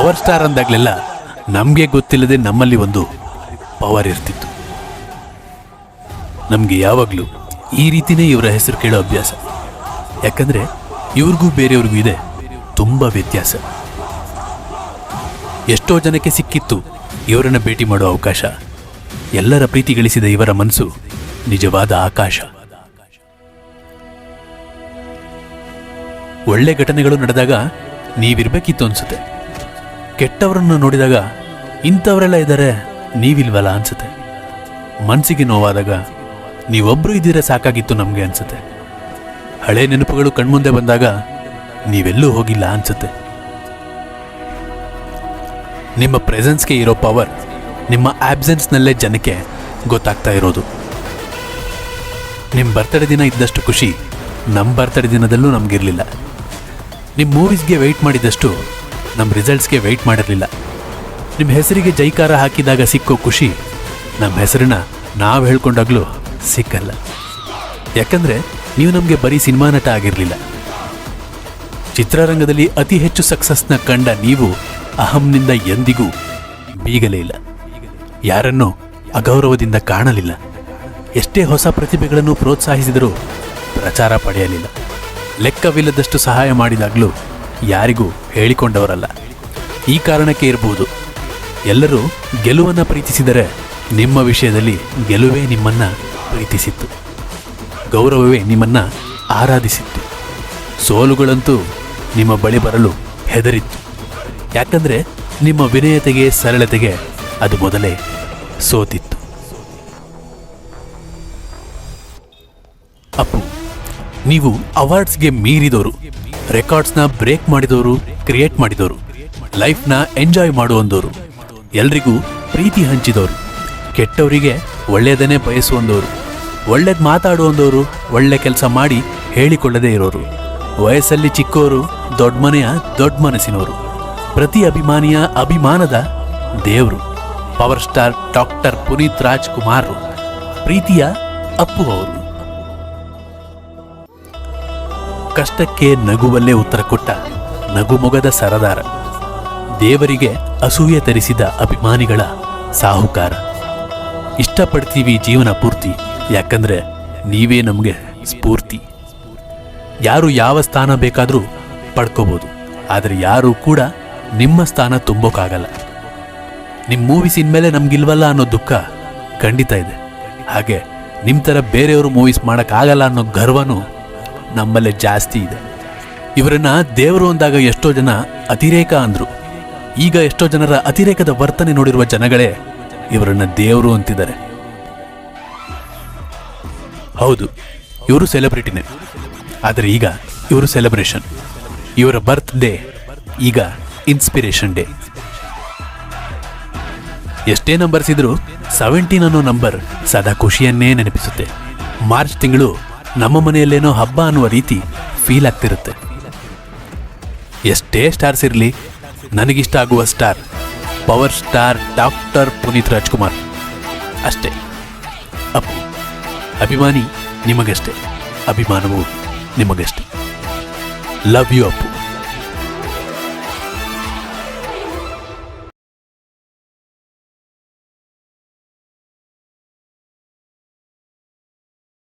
Power star ಅಂದಾಗಲೆಲ್ಲ ನಮಗೆ ಗೊತ್ತಿಲ್ಲದೆ ನಮ್ಮಲ್ಲಿ ಒಂದು ಪವರ್ ಇರ್ತಿತ್ತು. ನಮಗೆ ಯಾವಾಗಲೂ ಈ ರೀತಿಯೇ ಇವರ ಹೆಸರು ಕೇಳೋ ಅಭ್ಯಾಸ. ಯಾಕಂದರೆ ಇವ್ರಿಗೂ ಬೇರೆಯವ್ರಿಗೂ ಇದೆ ತುಂಬ ವ್ಯತ್ಯಾಸ. ಎಷ್ಟೋ ಜನಕ್ಕೆ ಸಿಕ್ಕಿತ್ತು ಇವರನ್ನು ಭೇಟಿ ಮಾಡೋ ಅವಕಾಶ. ಎಲ್ಲರ ಪ್ರೀತಿ ಗಳಿಸಿದ ಇವರ ಮನಸ್ಸು ನಿಜವಾದ ಆಕಾಶ. ಒಳ್ಳೆ ಘಟನೆಗಳು ನಡೆದಾಗ ನೀವಿರ್ಬೇಕಿತ್ತು ಅನ್ಸುತ್ತೆ. ಕೆಟ್ಟವರನ್ನು ನೋಡಿದಾಗ ಇಂಥವರೆಲ್ಲ ಇದ್ದಾರೆ, ನೀವಿಲ್ವಲ್ಲ ಅನ್ಸುತ್ತೆ. ಮನಸ್ಸಿಗೆ ನೋವಾದಾಗ ನೀವೊಬ್ಬರು ಇದ್ದೀರಾ ಸಾಕಾಗಿತ್ತು ನಮಗೆ ಅನ್ಸುತ್ತೆ. ಹಳೆ ನೆನಪುಗಳು ಕಣ್ಮುಂದೆ ಬಂದಾಗ ನೀವೆಲ್ಲೂ ಹೋಗಿಲ್ಲ ಅನ್ಸುತ್ತೆ. ನಿಮ್ಮ ಪ್ರೆಸೆನ್ಸ್ಗೆ ಇರೋ ಪವರ್ ನಿಮ್ಮ ಆಬ್ಸೆನ್ಸ್ನಲ್ಲೇ ಜನಕ್ಕೆ ಗೊತ್ತಾಗ್ತಾ ಇರೋದು. ನಿಮ್ಮ ಬರ್ತಡೇ ದಿನ ಇದ್ದಷ್ಟು ಖುಷಿ ನಮ್ಮ ಬರ್ತಡೇ ದಿನದಲ್ಲೂ ನಮಗಿರಲಿಲ್ಲ. ನಿಮ್ಮ ಮೂವೀಸ್ಗೆ ವೆಯ್ಟ್ ಮಾಡಿದಷ್ಟು ನಮ್ಮ ರಿಸಲ್ಟ್ಸ್ಗೆ ವೆಯ್ಟ್ ಮಾಡಿರಲಿಲ್ಲ. ನಿಮ್ಮ ಹೆಸರಿಗೆ ಜೈಕಾರ ಹಾಕಿದಾಗ ಸಿಕ್ಕೋ ಖುಷಿ ನಮ್ಮ ಹೆಸರನ್ನ ನಾವು ಹೇಳ್ಕೊಂಡಾಗಲೂ ಸಿಕ್ಕಲ್ಲ. ಯಾಕಂದರೆ ನೀವು ನಮಗೆ ಬರೀ ಸಿನಿಮಾ ನಟ ಆಗಿರಲಿಲ್ಲ. ಚಿತ್ರರಂಗದಲ್ಲಿ ಅತಿ ಹೆಚ್ಚು ಸಕ್ಸಸ್ನ ಕಂಡ ನೀವು ಅಹಂನಿಂದ ಎಂದಿಗೂ ಬೀಗಲೇ ಇಲ್ಲ. ಯಾರನ್ನೂ ಅಗೌರವದಿಂದ ಕಾಣಲಿಲ್ಲ. ಎಷ್ಟೇ ಹೊಸ ಪ್ರತಿಭೆಗಳನ್ನು ಪ್ರೋತ್ಸಾಹಿಸಿದರೂ ಪ್ರಚಾರ ಪಡೆಯಲಿಲ್ಲ. ಲೆಕ್ಕವಿಲ್ಲದಷ್ಟು ಸಹಾಯ ಮಾಡಿದಾಗಲೂ ಯಾರಿಗೂ ಹೇಳಿಕೊಂಡವರಲ್ಲ. ಈ ಕಾರಣಕ್ಕೆ ಇರಬಹುದು, ಎಲ್ಲರೂ ಗೆಲುವನ್ನು ಪ್ರೀತಿಸಿದರೆ ನಿಮ್ಮ ವಿಷಯದಲ್ಲಿ ಗೆಲುವೇ ನಿಮ್ಮನ್ನು ಪ್ರೀತಿಸಿತ್ತು, ಗೌರವವೇ ನಿಮ್ಮನ್ನು ಆರಾಧಿಸಿತ್ತು. ಸೋಲುಗಳಂತೂ ನಿಮ್ಮ ಬಳಿ ಬರಲು ಹೆದರಿತ್ತು. ಯಾಕಂದರೆ ನಿಮ್ಮ ವಿನಯತೆಗೆ ಸರಳತೆಗೆ ಅದು ಮೊದಲೇ ಸೋತಿತ್ತು. ಅಪ್ಪು, ನೀವು ಅವಾರ್ಡ್ಸ್ಗೆ ಮೀರಿದವರು, ರೆಕಾರ್ಡ್ಸ್ನ ಬ್ರೇಕ್ ಮಾಡಿದವರು, ಕ್ರಿಯೇಟ್ ಮಾಡಿದವರು, ಲೈಫ್ನ ಎಂಜಾಯ್ ಮಾಡುವಂಥವ್ರು, ಎಲ್ರಿಗೂ ಪ್ರೀತಿ ಹಂಚಿದವರು, ಕೆಟ್ಟವರಿಗೆ ಒಳ್ಳೆಯದನ್ನೇ ಬಯಸುವಂಥವ್ರು, ಒಳ್ಳೇದು ಮಾತಾಡುವಂಥವ್ರು, ಒಳ್ಳೆ ಕೆಲಸ ಮಾಡಿ ಹೇಳಿಕೊಳ್ಳದೇ ಇರೋರು, ವಯಸ್ಸಲ್ಲಿ ಚಿಕ್ಕವರು, ದೊಡ್ಡ ಮನೆಯ ದೊಡ್ಡ ಮನಸ್ಸಿನವರು, ಪ್ರತಿ ಅಭಿಮಾನಿಯ ಅಭಿಮಾನದ ದೇವರು, power star doctor Puneeth Rajkumar, ಪ್ರೀತಿಯ ಅಪ್ಪು ಅವರು. ಕಷ್ಟಕ್ಕೆ ನಗುವಲ್ಲೇ ಉತ್ತರ ಕೊಟ್ಟ ನಗುಮೊಗದ ಸರದಾರ, ದೇವರಿಗೆ ಅಸೂಯೆ ತರಿಸಿದ ಅಭಿಮಾನಿಗಳ ಸಾಹುಕಾರ. ಇಷ್ಟಪಡ್ತೀವಿ ಜೀವನ ಪೂರ್ತಿ, ಯಾಕಂದರೆ ನೀವೇ ನಮಗೆ ಸ್ಫೂರ್ತಿ. ಯಾರು ಯಾವ ಸ್ಥಾನ ಬೇಕಾದರೂ ಪಡ್ಕೋಬೋದು, ಆದರೆ ಯಾರೂ ಕೂಡ ನಿಮ್ಮ ಸ್ಥಾನ ತುಂಬೋಕ್ಕಾಗಲ್ಲ. ನಿಮ್ಮ ಮೂವೀಸ್ ಇನ್ಮೇಲೆ ನಮಗಿಲ್ವಲ್ಲ ಅನ್ನೋ ದುಃಖ ಖಂಡಿತ ಇದೆ. ಹಾಗೆ ನಿಮ್ಮ ಥರ ಬೇರೆಯವರು ಮೂವೀಸ್ ಮಾಡೋಕ್ಕಾಗಲ್ಲ ಅನ್ನೋ ಗರ್ವನೂ ನಮ್ಮಲ್ಲೇ ಜಾಸ್ತಿ ಇದೆ. ಇವರನ್ನ ದೇವರು ಅಂದಾಗ ಎಷ್ಟೋ ಜನ ಅತಿರೇಕ ಅಂದರು. ಈಗ ಎಷ್ಟೋ ಜನರ ಅತಿರೇಕದ ವರ್ತನೆ ನೋಡಿರುವ ಜನಗಳೇ ಇವರನ್ನ ದೇವರು ಅಂತಿದ್ದಾರೆ. ಹೌದು, ಇವರು ಸೆಲೆಬ್ರಿಟಿನೇ, ಆದರೆ ಈಗ ಇವರು ಸೆಲೆಬ್ರೇಷನ್. ಇವರ ಬರ್ತ್ ಡೇ ಈಗ ಇನ್ಸ್ಪಿರೇಷನ್ ಡೇ. ಎಷ್ಟೇ ನಂಬರ್ಸ್ ಇದ್ರೂ 17 ಅನ್ನೋ ನಂಬರ್ ಸದಾ ಖುಷಿಯನ್ನೇ ನೆನಪಿಸುತ್ತೆ. ಮಾರ್ಚ್ ತಿಂಗಳು ನಮ್ಮ ಮನೆಯಲ್ಲೇನೋ ಹಬ್ಬ ಅನ್ನುವ ರೀತಿ ಫೀಲ್ ಆಗ್ತಿರುತ್ತೆ. ಎಷ್ಟೇ ಸ್ಟಾರ್ಸ್ ಇರಲಿ, ನನಗಿಷ್ಟ ಆಗುವ star power star doctor Puneeth Rajkumar ಅಷ್ಟೇ. ಅಪ್ಪು, ಅಭಿಮಾನಿ ನಿಮಗಷ್ಟೇ, ಅಭಿಮಾನವು ನಿಮಗಷ್ಟೇ. Love you Appu.